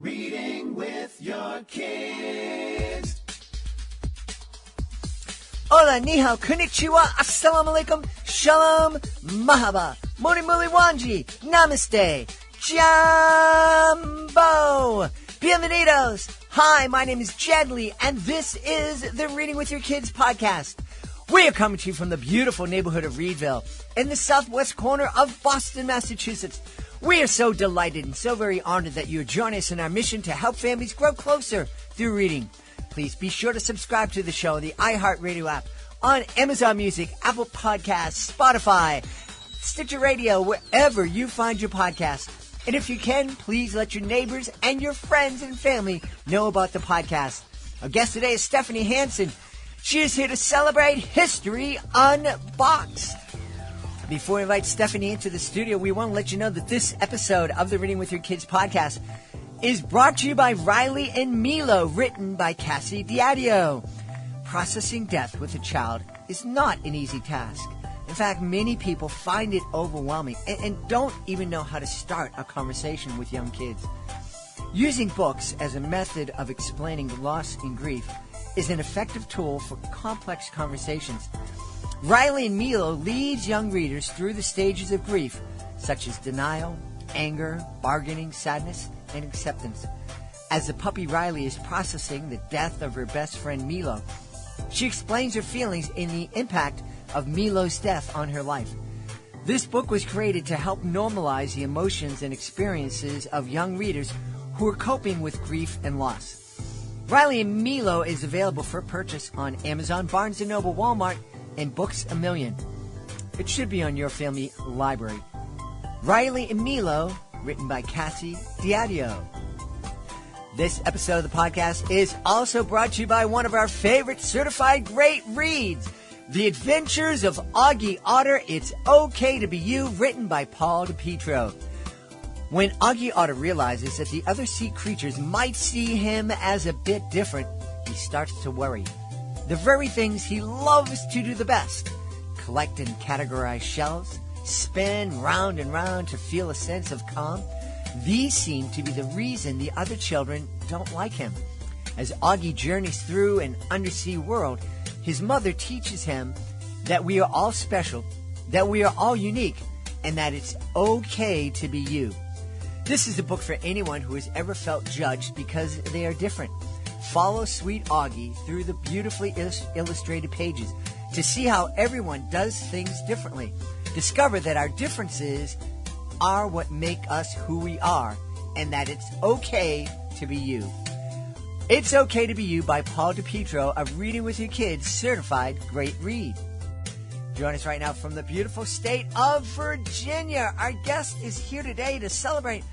Reading with your kids. Hola, ni hao, konnichiwa, assalamu alaikum, shalom, mahaba, moni muli wanji, namaste, jambo, bienvenidos. Hi, my name is Jedley, and this is the Reading with Your Kids podcast. We are coming to you from the beautiful neighborhood of Reedville in the southwest corner of Boston, Massachusetts. We are so delighted and so very honored that you are joining us in our mission to help families grow closer through reading. Please be sure to subscribe to the show, the iHeartRadio app, on Amazon Music, Apple Podcasts, Spotify, Stitcher Radio, wherever you find your podcast. And if you can, please let your neighbors and your friends and family know about the podcast. Our guest today is Stephanie Hansen. She is here to celebrate History Unboxed. Before we invite Stephanie into the studio, we want to let you know that this episode of the Reading with Your Kids podcast is brought to you by Riley and Milo, written by Cassie Diadio. Processing death with a child is not an easy task. In fact, many people find it overwhelming and don't even know how to start a conversation with young kids. Using books as a method of explaining loss and grief is an effective tool for complex conversations. Riley and Milo leads young readers through the stages of grief, such as denial, anger, bargaining, sadness, and acceptance. As the puppy Riley is processing the death of her best friend Milo, she explains her feelings and the impact of Milo's death on her life. This book was created to help normalize the emotions and experiences of young readers who are coping with grief and loss. Riley and Milo is available for purchase on Amazon, Barnes & Noble, Walmart, and Books A Million. It should be on your family library. Riley and Milo, written by Cassie Diadio. This episode of the podcast is also brought to you by one of our favorite certified great reads, The Adventures of Augie Otter, It's Okay to Be You, written by Paul DiPietro. When Augie Otter realizes that the other sea creatures might see him as a bit different, he starts to worry. The very things he loves to do the best, collect and categorize shells, spin round and round to feel a sense of calm, these seem to be the reason the other children don't like him. As Augie journeys through an undersea world, his mother teaches him that we are all special, that we are all unique, and that it's okay to be you. This is a book for anyone who has ever felt judged because they are different. Follow sweet Augie through the beautifully illustrated pages to see how everyone does things differently. Discover that our differences are what make us who we are, and that it's okay to be you. It's Okay to Be You by Paul DiPietro of Reading with Your Kids certified great read. Join us right now from the beautiful state of Virginia. Our guest is here today to celebrate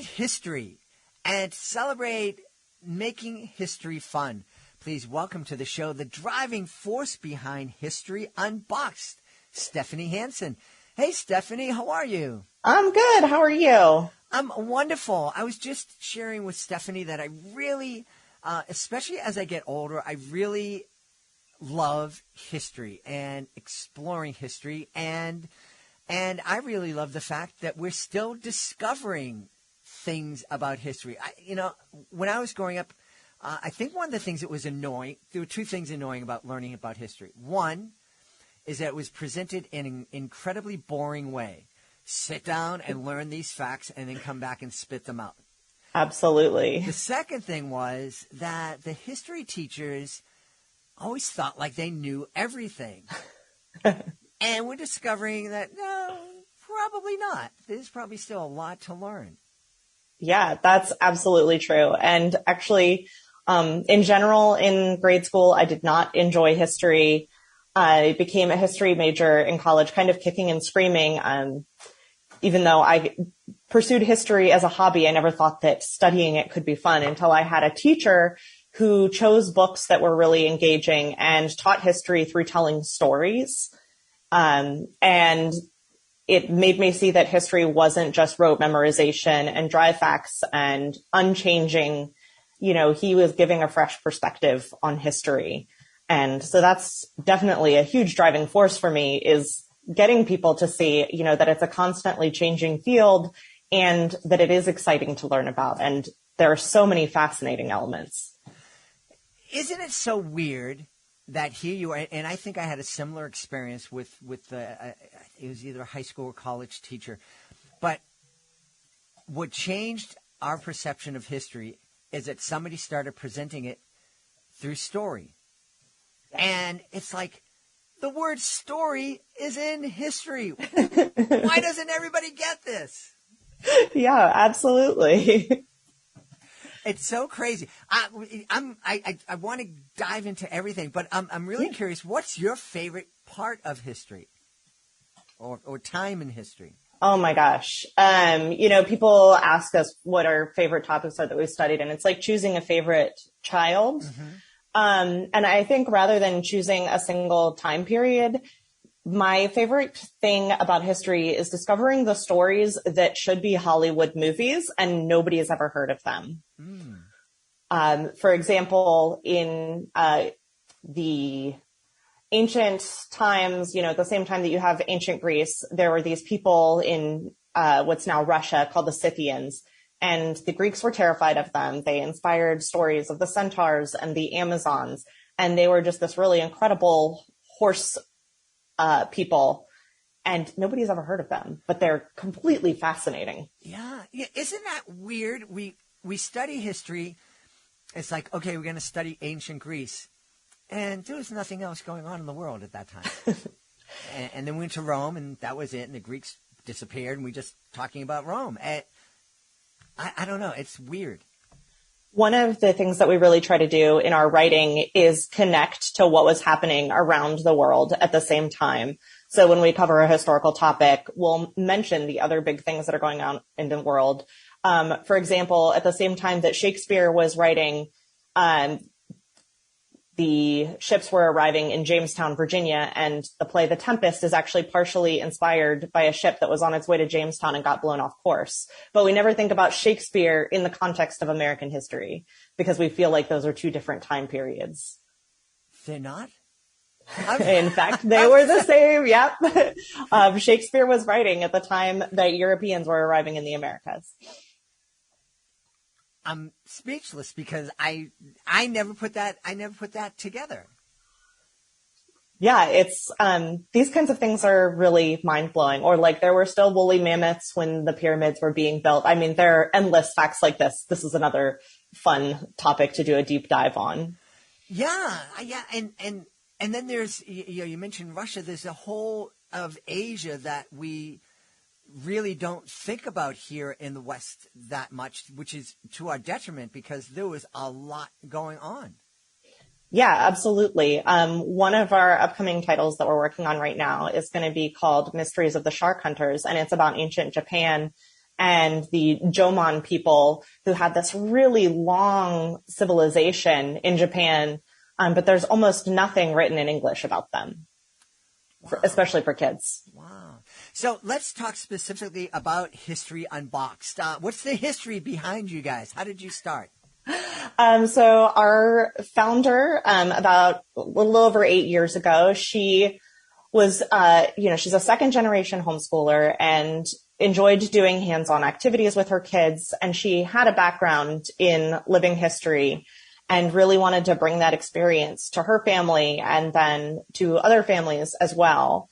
history and celebrate making history fun. Please welcome to the show the driving force behind History Unboxed, Stephanie Hansen. Hey, Stephanie, how are you? I'm good. How are you? I'm wonderful. I was just sharing with Stephanie that I really, especially as I get older, I really love history and exploring history. And I really love the fact that we're still discovering things about history. When I was growing up, I think one of the things that was annoying, there were two things annoying about learning about history. One is that it was presented in an incredibly boring way. Sit down and learn these facts and then come back and spit them out. Absolutely. The second thing was that the history teachers always thought like they knew everything. And we're discovering that, no, probably not. There's probably still a lot to learn. Yeah, that's absolutely true. And actually, in general, in grade school, I did not enjoy history. I became a history major in college, kind of kicking and screaming. Even though I pursued history as a hobby, I never thought that studying it could be fun until I had a teacher who chose books that were really engaging and taught history through telling stories. And it made me see that history wasn't just rote memorization and dry facts and unchanging. He was giving a fresh perspective on history. And so that's definitely a huge driving force for me, is getting people to see, that it's a constantly changing field and that it is exciting to learn about. And there are so many fascinating elements. Isn't it so weird that here you are, and I think I had a similar experience with it was either a high school or college teacher, but what changed our perception of history is that somebody started presenting it through story. And it's like, the word story is in history. Why doesn't everybody get this? Yeah, absolutely. It's so crazy. I want to dive into everything, but I'm really curious. What's your favorite part of history, or time in history? Oh my gosh. People ask us what our favorite topics are that we've studied, and it's like choosing a favorite child. Mm-hmm. And I think rather than choosing a single time period, my favorite thing about history is discovering the stories that should be Hollywood movies and nobody has ever heard of them. For example, in the ancient times, at the same time that you have ancient Greece, there were these people in what's now Russia called the Scythians. And the Greeks were terrified of them. They inspired stories of the centaurs and the Amazons. And they were just this really incredible horse people. And nobody's ever heard of them, but they're completely fascinating. Yeah. Isn't that weird? We study history. It's like, okay, we're going to study ancient Greece. And there was nothing else going on in the world at that time. and then we went to Rome, and that was it. And the Greeks disappeared, and we just talking about Rome. I don't know. It's weird. One of the things that we really try to do in our writing is connect to what was happening around the world at the same time. So when we cover a historical topic, we'll mention the other big things that are going on in the world. For example, at the same time that Shakespeare was writing, the ships were arriving in Jamestown, Virginia, and the play The Tempest is actually partially inspired by a ship that was on its way to Jamestown and got blown off course. But we never think about Shakespeare in the context of American history because we feel like those are two different time periods. They're not? In fact, they were the same. Yep. Shakespeare was writing at the time that Europeans were arriving in the Americas. I'm speechless because I never put that together. Yeah, it's these kinds of things are really mind blowing. Or like there were still woolly mammoths when the pyramids were being built. I mean, there are endless facts like this. This is another fun topic to do a deep dive on. Yeah, and then there's you mentioned Russia. There's a whole of Asia that we really don't think about here in the West that much, which is to our detriment because there was a lot going on. Yeah, absolutely. One of our upcoming titles that we're working on right now is going to be called Mysteries of the Shark Hunters, and it's about ancient Japan and the Jomon people who had this really long civilization in Japan, but there's almost nothing written in English about them, especially for kids. Wow. So let's talk specifically about History Unboxed. What's the history behind you guys? How did you start? So our founder, about a little over 8 years ago, she was, she's a second generation homeschooler and enjoyed doing hands-on activities with her kids. And she had a background in living history and really wanted to bring that experience to her family and then to other families as well.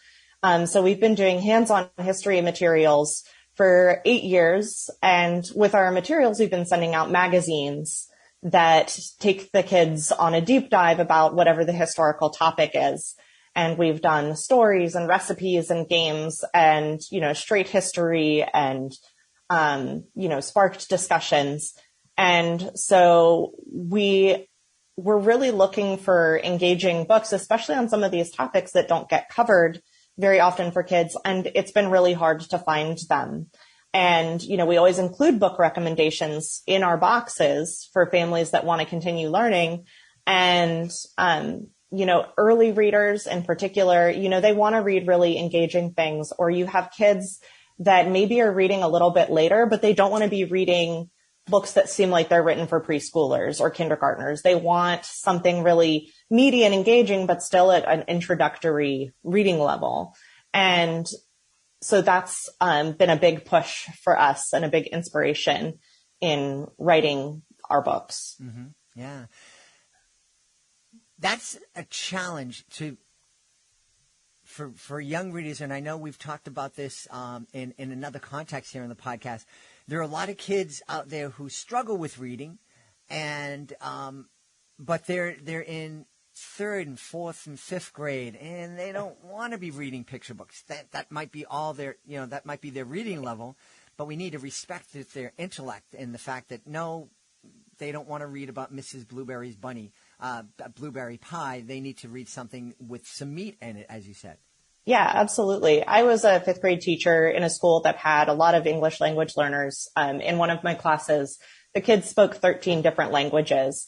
So we've been doing hands-on history materials for 8 years. And with our materials, we've been sending out magazines that take the kids on a deep dive about whatever the historical topic is. And we've done stories and recipes and games and, straight history and, sparked discussions. And so we're really looking for engaging books, especially on some of these topics that don't get covered very often for kids. And it's been really hard to find them. And, we always include book recommendations in our boxes for families that want to continue learning. And, early readers in particular, they want to read really engaging things, or you have kids that maybe are reading a little bit later, but they don't want to be reading books that seem like they're written for preschoolers or kindergartners. They want something really meaty and engaging, but still at an introductory reading level. And so that's been a big push for us and a big inspiration in writing our books. Mm-hmm. Yeah. That's a challenge for young readers, and I know we've talked about this in another context here in the podcast. There are a lot of kids out there who struggle with reading, and but they're in third and fourth and fifth grade, and they don't want to be reading picture books. That might be all that might be their reading level, but we need to respect their intellect and the fact that no, they don't want to read about Mrs. Blueberry's bunny, blueberry pie. They need to read something with some meat in it, as you said. Yeah, absolutely. I was a fifth grade teacher in a school that had a lot of English language learners. In one of my classes, the kids spoke 13 different languages.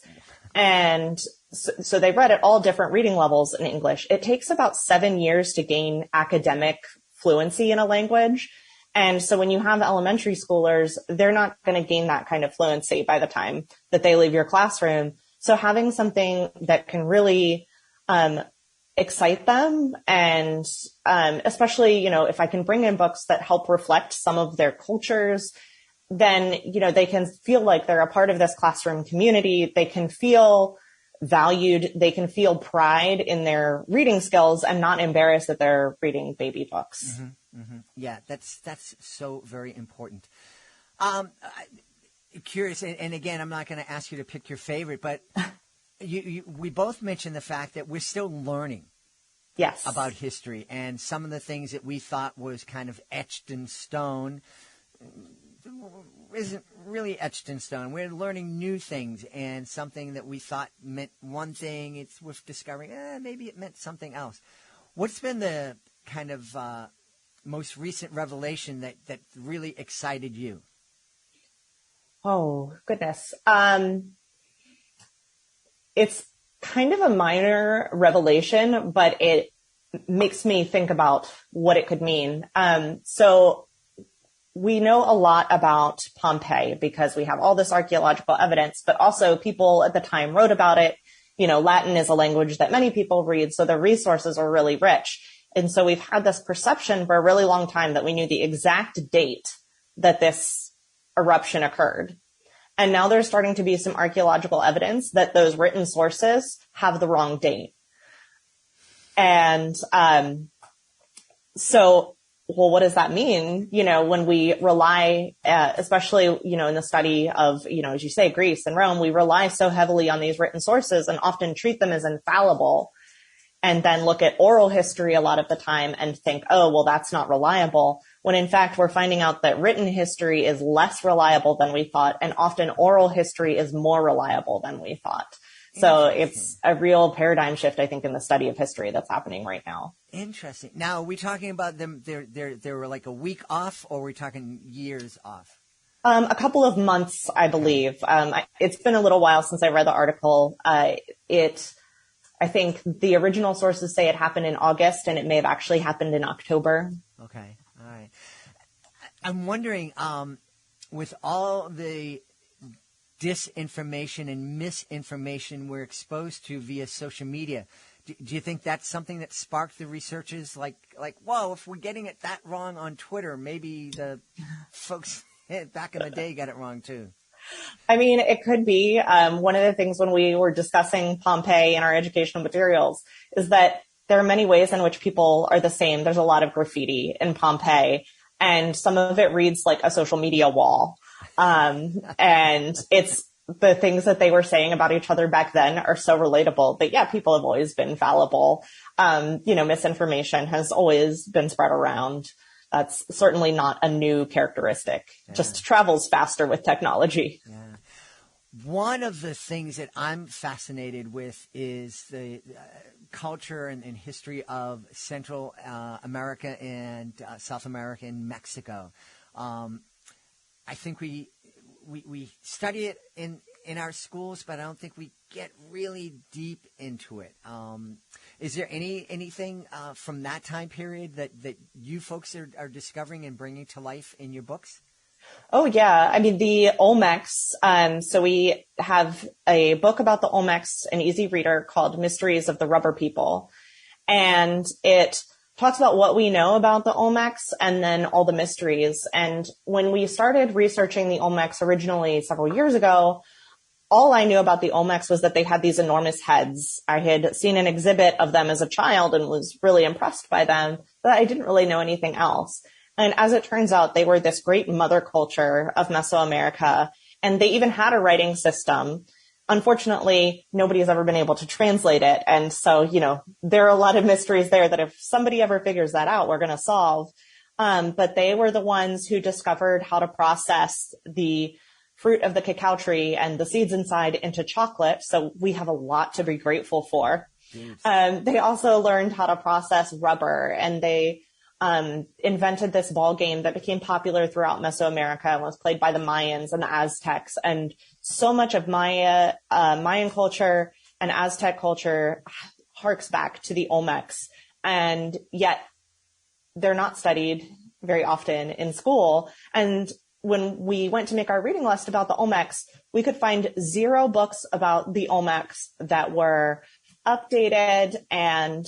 And so they read at all different reading levels in English. It takes about 7 years to gain academic fluency in a language. And so when you have elementary schoolers, they're not going to gain that kind of fluency by the time that they leave your classroom. So having something that can really excite them, and especially, if I can bring in books that help reflect some of their cultures, then, they can feel like they're a part of this classroom community. They can feel valued. They can feel pride in their reading skills and not embarrassed that they're reading baby books. Mm-hmm, mm-hmm. Yeah, that's so very important. Curious, and again, I'm not going to ask you to pick your favorite, but we both mentioned the fact that we're still learning. Yes. About history, and some of the things that we thought was kind of etched in stone isn't really etched in stone. We're learning new things, and something that we thought meant one thing, it's worth discovering, maybe it meant something else. What's been the kind of most recent revelation that really excited you? Oh, goodness. It's kind of a minor revelation, but it makes me think about what it could mean. So we know a lot about Pompeii because we have all this archaeological evidence, but also people at the time wrote about it. Latin is a language that many people read, so the resources are really rich. And so we've had this perception for a really long time that we knew the exact date that this eruption occurred. And now there's starting to be some archaeological evidence that those written sources have the wrong date. And so, what does that mean? When we rely, especially, in the study of, as you say, Greece and Rome, we rely so heavily on these written sources and often treat them as infallible, and then look at oral history a lot of the time and think, oh, well, that's not reliable. When in fact, we're finding out that written history is less reliable than we thought, and often oral history is more reliable than we thought. So it's a real paradigm shift, I think, in the study of history that's happening right now. Interesting. Now, are we talking about them, they were like a week off, or are we talking years off? A couple of months, I believe. It's been a little while since I read the article. I think the original sources say it happened in August, and it may have actually happened in October. Okay. All right. I'm wondering, with all the disinformation and misinformation we're exposed to via social media, do you think that's something that sparked the researchers? Like, whoa, if we're getting it that wrong on Twitter, maybe the folks back in the day got it wrong too. I mean, it could be. One of the things when we were discussing Pompeii in our educational materials is that there are many ways in which people are the same. There's a lot of graffiti in Pompeii, and some of it reads like a social media wall. And it's the things that they were saying about each other back then are so relatable. But yeah, people have always been fallible. Misinformation has always been spread around. That's certainly not a new characteristic. Yeah. Just travels faster with technology. Yeah. One of the things that I'm fascinated with is the culture and history of Central America and South America and Mexico. I think we study it in our schools, but I don't think we get really deep into it. Is there anything from that time period that you folks are discovering and bringing to life in your books? Oh, yeah. I mean, the Olmecs. So we have a book about the Olmecs, an easy reader, called Mysteries of the Rubber People. And it talks about what we know about the Olmecs and then all the mysteries. And when we started researching the Olmecs originally several years ago, all I knew about the Olmecs was that they had these enormous heads. I had seen an exhibit of them as a child and was really impressed by them, but I didn't really know anything else. And as it turns out, they were this great mother culture of Mesoamerica, and they even had a writing system. Unfortunately, nobody has ever been able to translate it. And so, there are a lot of mysteries there that if somebody ever figures that out, we're going to solve. But they were the ones who discovered how to process the fruit of the cacao tree and the seeds inside into chocolate. So we have a lot to be grateful for. They also learned how to process rubber, and they invented this ball game that became popular throughout Mesoamerica and was played by the Mayans and the Aztecs. And so much of Mayan culture and Aztec culture harks back to the Olmecs, and yet they're not studied very often in school. And when we went to make our reading list about the Olmecs, we could find 0 books about the Olmecs that were updated and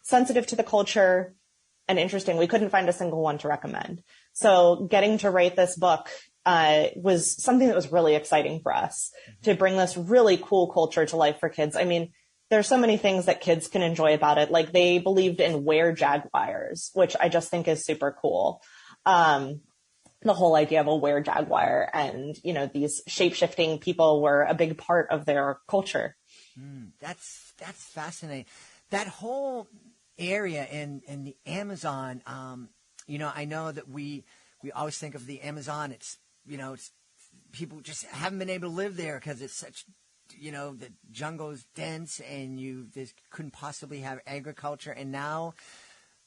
sensitive to the culture and interesting. We couldn't find a single one to recommend. So getting to write this book was something that was really exciting for us, to bring this really cool culture to life for kids. I mean, there's so many things that kids can enjoy about it. Like, they believed in were-jaguars, which I just think is super cool. The whole idea of a were-jaguar and, these shape-shifting people were a big part of their culture. That's fascinating. That whole area in the Amazon, I know that we always think of the Amazon. It's people just haven't been able to live there because it's such, the jungle's dense and this couldn't possibly have agriculture. And now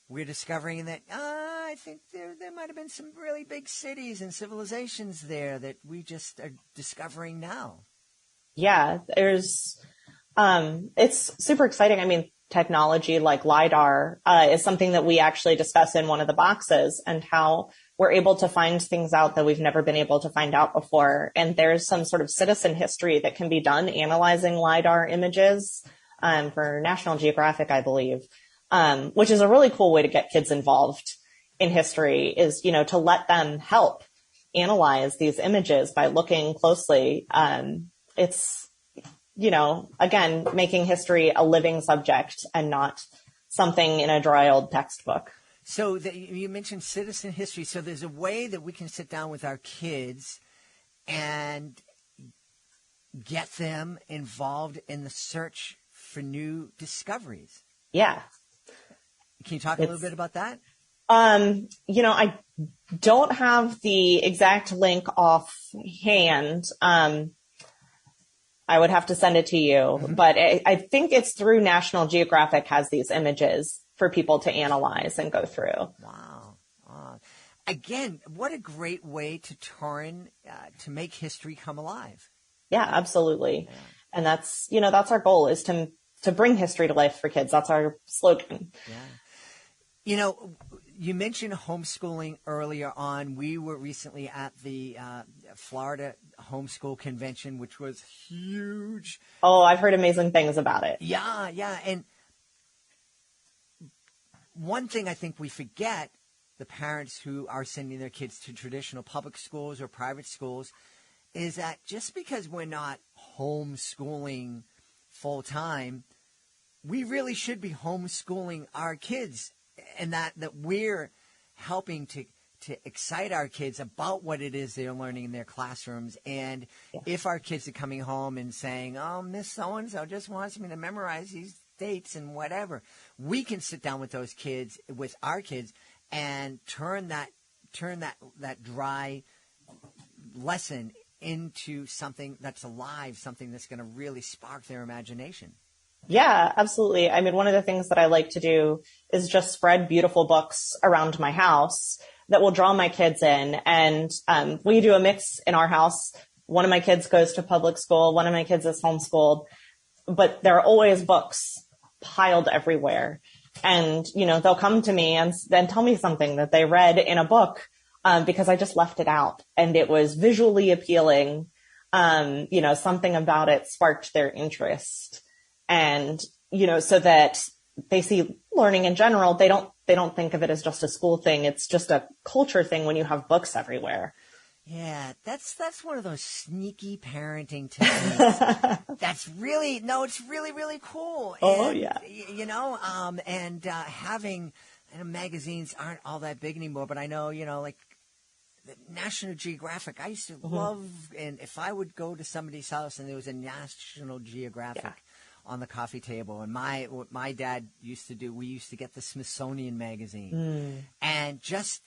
we're discovering that I think there might have been some really big cities and civilizations there that we just are discovering now. Yeah, it's super exciting. I mean, technology like LiDAR is something that we actually discuss in one of the boxes, and how we're able to find things out that we've never been able to find out before. And there's some sort of citizen history that can be done analyzing LiDAR images for National Geographic, I believe, which is a really cool way to get kids involved in history, is, to let them help analyze these images by looking closely. It's, again, making history a living subject and not something in a dry old textbook. So you mentioned citizen history. So there's a way that we can sit down with our kids and get them involved in the search for new discoveries. Yeah. Can you talk a little bit about that? I don't have the exact link offhand. I would have to send it to you, but I think it's through National Geographic has these images for people to analyze and go through. Wow. Again, what a great way to to make history come alive. Yeah, absolutely. Yeah. And that's our goal, is to bring history to life for kids. That's our slogan. Yeah. You mentioned homeschooling earlier on. We were recently at the Florida Homeschool Convention, which was huge. Oh, I've heard amazing things about it. Yeah. And one thing I think we forget, the parents who are sending their kids to traditional public schools or private schools, is that just because we're not homeschooling full time, we really should be homeschooling our kids, and that we're helping to excite our kids about what it is they're learning in their classrooms. And if our kids are coming home and saying, "Oh, Miss So-and-so just wants me to memorize these dates and whatever," we can sit down with those kids, with our kids, and turn that dry lesson into something that's alive, something that's going to really spark their imagination. Yeah, absolutely. I mean, one of the things that I like to do is just spread beautiful books around my house that will draw my kids in. And we do a mix in our house. One of my kids goes to public school. One of my kids is homeschooled. But there are always books piled everywhere. And, they'll come to me and then tell me something that they read in a book because I just left it out. And it was visually appealing. Something about it sparked their interest. And, so that they see learning in general, they don't think of it as just a school thing. It's just a culture thing when you have books everywhere. Yeah, that's one of those sneaky parenting techniques. It's really, really cool. Oh, and, yeah. Having, magazines aren't all that big anymore, but I know, like the National Geographic, I used to love, and if I would go to somebody's house and there was a National Geographic on the coffee table, and what my dad used to do, we used to get the Smithsonian magazine, and just,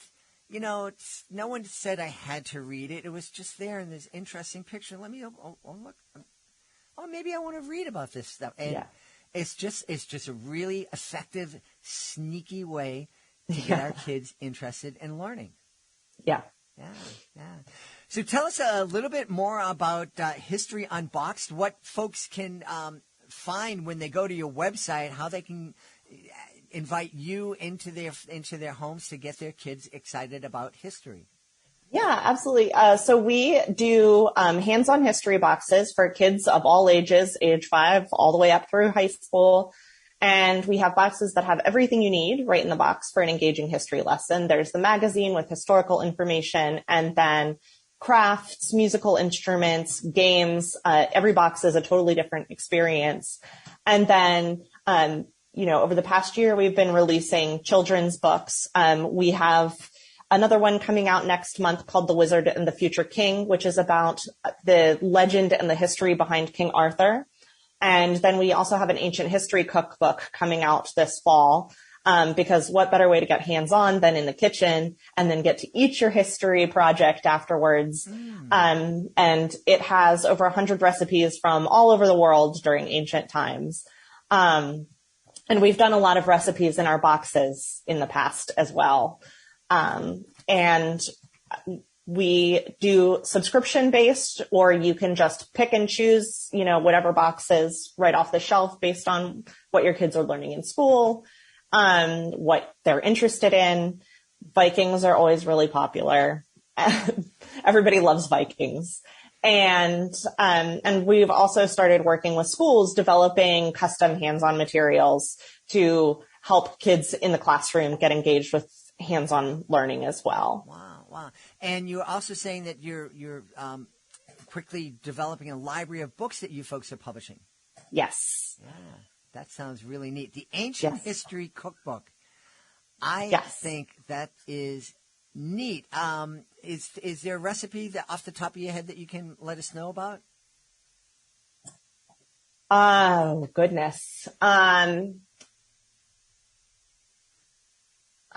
no one said I had to read it. It was just there in this interesting picture. Let me look. Oh, maybe I want to read about this stuff. And it's just a really effective, sneaky way to get our kids interested in learning. Yeah. Yeah. So tell us a little bit more about History Unboxed, what folks can find when they go to your website, how they can invite you into their homes to get their kids excited about history. Yeah, absolutely. So we do hands-on history boxes for kids of all ages, age 5 all the way up through high school. And we have boxes that have everything you need right in the box for an engaging history lesson. There's the magazine with historical information, and then crafts, musical instruments, games. Every box is a totally different experience. And then, over the past year, we've been releasing children's books. We have another one coming out next month called The Wizard and the Future King, which is about the legend and the history behind King Arthur. And then we also have an ancient history cookbook coming out this fall, because what better way to get hands-on than in the kitchen and then get to eat your history project afterwards. And it has over 100 recipes from all over the world during ancient times. And we've done a lot of recipes in our boxes in the past as well. And we do subscription based, or you can just pick and choose, whatever boxes right off the shelf based on what your kids are learning in school, what they're interested in. Vikings are always really popular. Everybody loves Vikings. And we've also started working with schools developing custom hands-on materials to help kids in the classroom get engaged with hands-on learning as well. Wow. And you're also saying that you're quickly developing a library of books that you folks are publishing. Yes. Yeah, that sounds really neat. The Ancient History Cookbook. I think that is neat. Is there a recipe that off the top of your head that you can let us know about? Oh, goodness.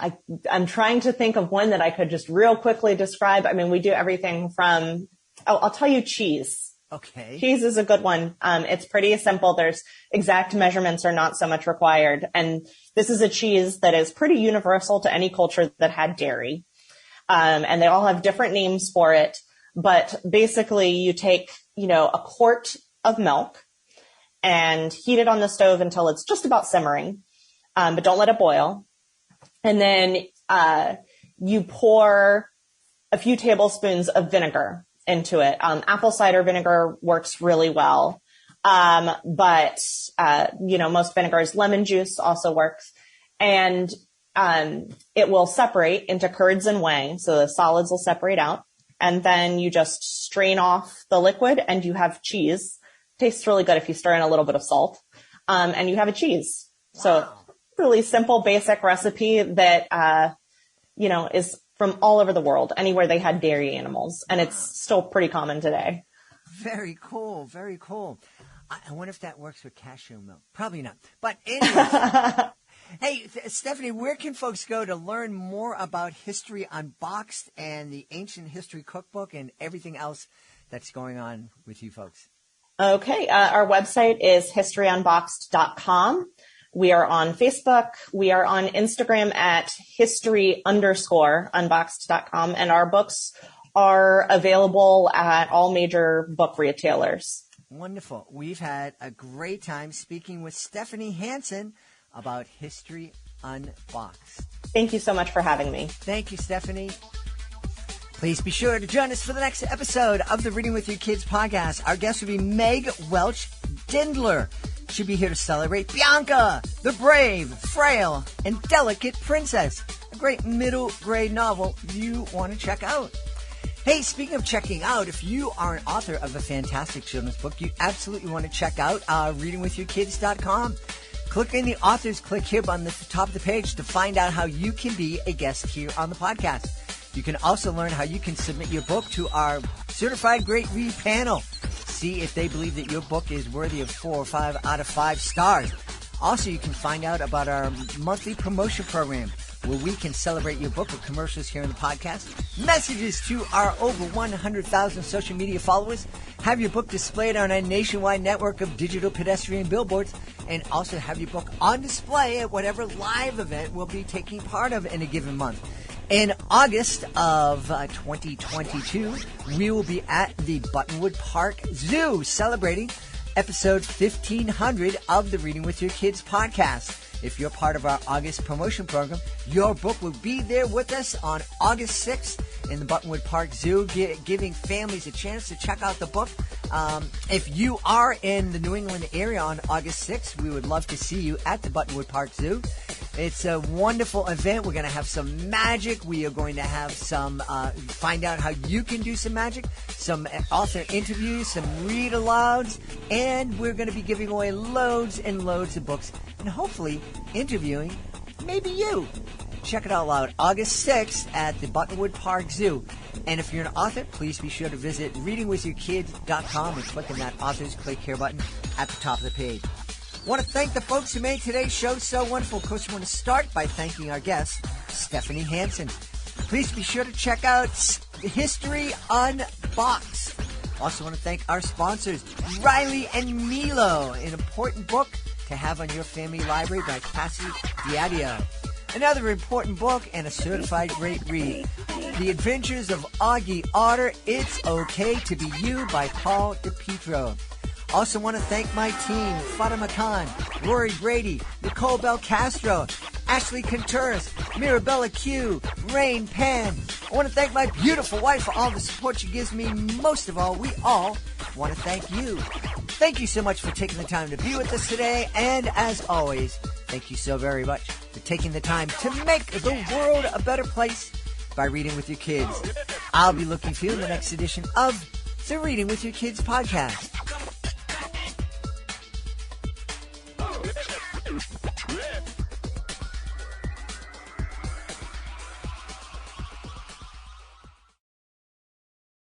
I'm trying to think of one that I could just real quickly describe. I mean, we do everything from, I'll tell you cheese. Okay. Cheese is a good one. It's pretty simple. There's exact measurements are not so much required. And this is a cheese that is pretty universal to any culture that had dairy. And they all have different names for it. But basically you take, a quart of milk and heat it on the stove until it's just about simmering. But don't let it boil. And then you pour a few tablespoons of vinegar into it. Apple cider vinegar works really well. But most vinegars, lemon juice also works. And it will separate into curds and whey. So the solids will separate out. And then you just strain off the liquid and you have cheese. Tastes really good if you stir in a little bit of salt. And you have a cheese. Wow. So really simple, basic recipe that, is from all over the world, anywhere they had dairy animals. And it's still pretty common today. Very cool. Very cool. I wonder if that works with cashew milk. Probably not. But anyway, hey, Stephanie, where can folks go to learn more about History Unboxed and the Ancient History Cookbook and everything else that's going on with you folks? Okay. Our website is historyunboxed.com. We are on Facebook. We are on Instagram at history_unboxed.com. And our books are available at all major book retailers. Wonderful. We've had a great time speaking with Stephanie Hansen about History Unboxed. Thank you so much for having me. Thank you, Stephanie. Please be sure to join us for the next episode of the Reading with Your Kids podcast. Our guest will be Meg Welch Dindler. should be here to celebrate Bianca, the brave, frail, and delicate princess. A great middle grade novel you want to check out. Hey, speaking of checking out, if you are an author of a fantastic children's book, you absolutely want to check out readingwithyourkids.com. Click in the author's click here button at the top of the page to find out how you can be a guest here on the podcast. You can also learn how you can submit your book to our Certified Great Read panel. See if they believe that your book is worthy of 4 or 5 out of 5 stars. Also, you can find out about our monthly promotion program, where we can celebrate your book with commercials here in the podcast, messages to our over 100,000 social media followers, have your book displayed on a nationwide network of digital pedestrian billboards, and also have your book on display at whatever live event we'll be taking part of in a given month. In August of 2022, we will be at the Buttonwood Park Zoo celebrating episode 1500 of the Reading with Your Kids podcast. If you're part of our August promotion program, your book will be there with us on August 6th in the Buttonwood Park Zoo, giving families a chance to check out the book. If you are in the New England area on August 6th, we would love to see you at the Buttonwood Park Zoo. It's a wonderful event. We're going to have some magic. We are going to have some, find out how you can do some magic, some author interviews, some read-alouds, and we're going to be giving away loads and loads of books and hopefully interviewing maybe you. Check it out loud, August 6th at the Buttonwood Park Zoo. And if you're an author, please be sure to visit readingwithyourkids.com and click on that author's click here button at the top of the page. I want to thank the folks who made today's show so wonderful. Of course, we want to start by thanking our guest, Stephanie Hansen. Please be sure to check out History Unboxed. Also want to thank our sponsors, Riley and Milo, an important book to have on your family library by Cassie Diadio. Another important book and a certified great read, The Adventures of Augie Otter, It's Okay to Be You by Paul DePietro. Also want to thank my team, Fatima Khan, Rory Brady, Nicole Belcastro, Ashley Contreras, Mirabella Q, Rain Pan. I want to thank my beautiful wife for all the support she gives me. Most of all, we all want to thank you. Thank you so much for taking the time to be with us today. And as always, thank you so very much for taking the time to make the world a better place by reading with your kids. I'll be looking for you in the next edition of the Reading with Your Kids podcast.